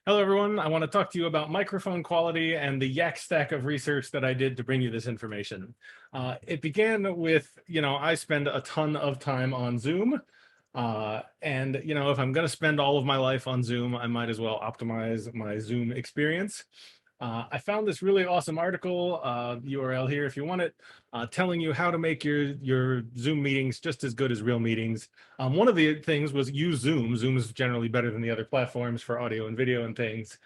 Hello, everyone. I want to talk to you about microphone quality and the yak stack of research that I did to bring you this information. It began with, I spend a ton of time on Zoom. If I'm going to spend all of my life on Zoom, I might as well optimize my Zoom experience. I found this really awesome article, URL here if you want it, telling you how to make your Zoom meetings just as good as real meetings. One of the things was use Zoom. Zoom is generally better than the other platforms for audio and video and things.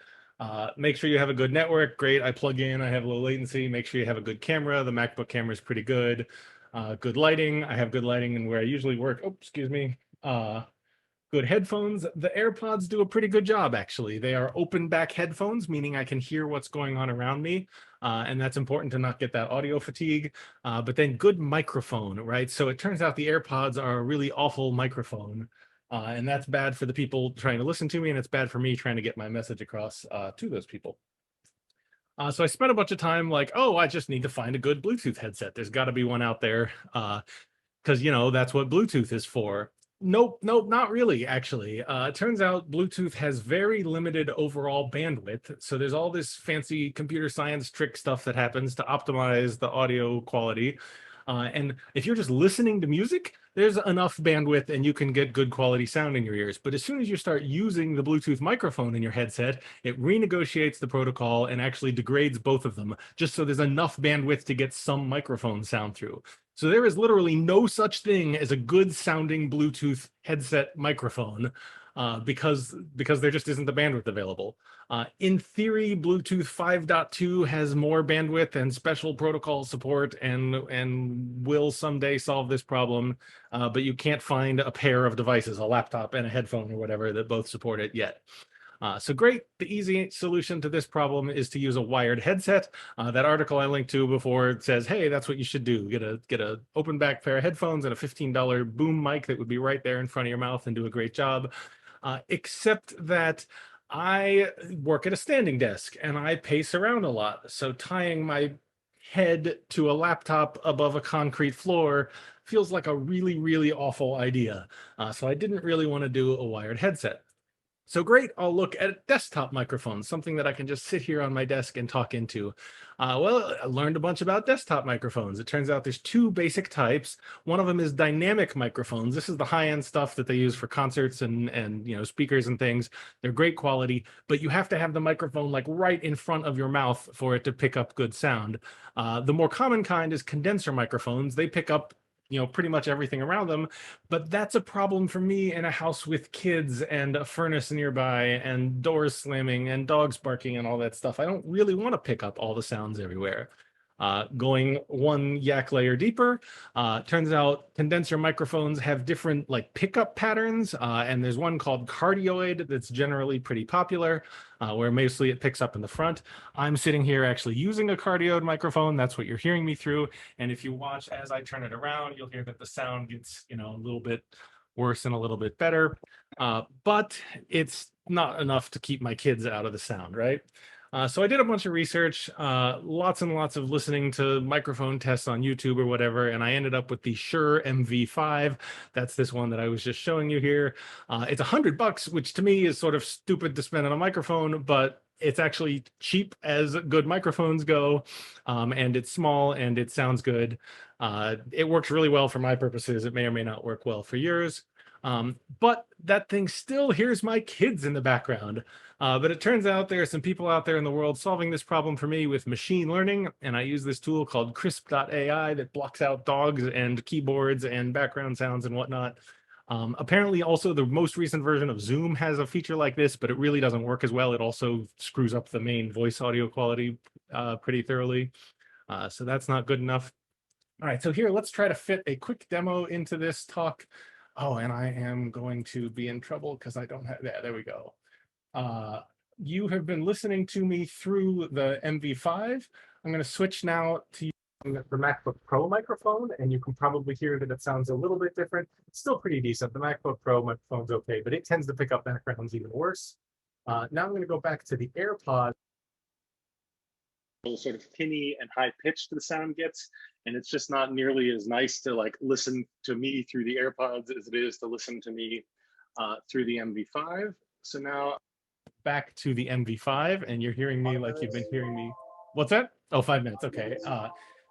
Make sure you have a good network. Great. I plug in, I have low latency. Make sure you have a good camera. The MacBook camera is pretty good. Good lighting. I have good lighting in where I usually work. Oh, excuse me. Good headphones. The AirPods do a pretty good job, actually. They are open back headphones, meaning I can hear what's going on around me. And that's important to not get that audio fatigue. But then good microphone, right? So it turns out the AirPods are a really awful microphone. And that's bad for the people trying to listen to me, and it's bad for me trying to get my message across to those people. So I spent a bunch of time like, oh, I just need to find a good Bluetooth headset. There's got to be one out there. Because that's what Bluetooth is for. Nope, nope, not really, actually. It turns out Bluetooth has very limited overall bandwidth. So there's all this fancy computer science trick stuff that happens to optimize the audio quality. And if you're just listening to music, there's enough bandwidth and you can get good quality sound in your ears. But as soon as you start using the Bluetooth microphone in your headset, it renegotiates the protocol and actually degrades both of them, just so there's enough bandwidth to get some microphone sound through. So there is literally no such thing as a good sounding Bluetooth headset microphone because there just isn't the bandwidth available. In theory, Bluetooth 5.2 has more bandwidth and special protocol support and will someday solve this problem, but you can't find a pair of devices, a laptop and a headphone or whatever, that both support it yet. So great. The easy solution to this problem is to use a wired headset. That article I linked to before says, hey, that's what you should do. Get a open back pair of headphones and a $15 boom mic that would be right there in front of your mouth and do a great job. Except that I work at a standing desk and I pace around a lot. So tying my head to a laptop above a concrete floor feels like a really, really awful idea. So I didn't really want to do a wired headset. So great, I'll look at desktop microphones, something that I can just sit here on my desk and talk into. Well, I learned a bunch about desktop microphones. It turns out there's two basic types. One of them is dynamic microphones. This is the high-end stuff that they use for concerts and speakers and things. They're great quality, but you have to have the microphone like right in front of your mouth for it to pick up good sound. The more common kind is condenser microphones. They pick up pretty much everything around them. But that's a problem for me in a house with kids and a furnace nearby and doors slamming and dogs barking and all that stuff. I don't really want to pick up all the sounds everywhere. Going one yak layer deeper, turns out condenser microphones have different like pickup patterns, and there's one called cardioid that's generally pretty popular, where mostly it picks up in the front. I'm sitting here actually using a cardioid microphone. That's what you're hearing me through. And if you watch as I turn it around, you'll hear that the sound gets a little bit worse and a little bit better, but it's not enough to keep my kids out of the sound, right? So I did a bunch of research, lots and lots of listening to microphone tests on YouTube or whatever, and I ended up with the Shure MV5. That's this one that I was just showing you here. It's $100, which to me is sort of stupid to spend on a microphone, but it's actually cheap as good microphones go, and it's small and it sounds good. It works really well for my purposes. It may or may not work well for yours. But that thing still hears my kids in the background. But it turns out there are some people out there in the world solving this problem for me with machine learning. And I use this tool called Crisp.ai that blocks out dogs and keyboards and background sounds and whatnot. Apparently, also, the most recent version of Zoom has a feature like this, but it really doesn't work as well. It also screws up the main voice audio quality pretty thoroughly. So that's not good enough. All right, so here, let's try to fit a quick demo into this talk. Oh, and I am going to be in trouble because I don't have, yeah, there we go. You have been listening to me through the MV5. I'm going to switch now to the MacBook Pro microphone, and you can probably hear that it sounds a little bit different. It's still pretty decent. The MacBook Pro microphone's okay, but it tends to pick up backgrounds even worse. Now I'm going to go back to the AirPods. Sort of tinny and high pitched the sound gets, and it's just not nearly as nice to like listen to me through the AirPods as it is to listen to me through the MV5. So now back to the MV5 and you're hearing me like you've been hearing me. What's that? Oh, 5 minutes. Okay.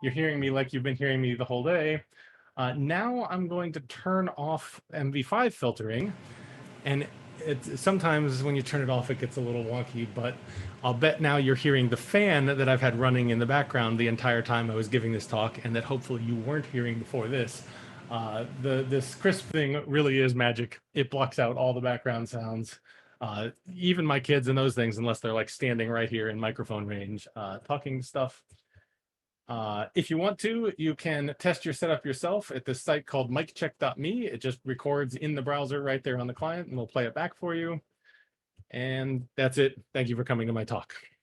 You're hearing me like you've been hearing me the whole day. Now I'm going to turn off MV5 filtering, and sometimes when you turn it off, it gets a little wonky, but I'll bet now you're hearing the fan that I've had running in the background the entire time I was giving this talk, and that hopefully you weren't hearing before this. This crisp thing really is magic. It blocks out all the background sounds, even my kids and those things, unless they're like standing right here in microphone range, talking stuff. If you want to, you can test your setup yourself at this site called miccheck.me. It just records in the browser right there on the client, and we'll play it back for you. And that's it. Thank you for coming to my talk.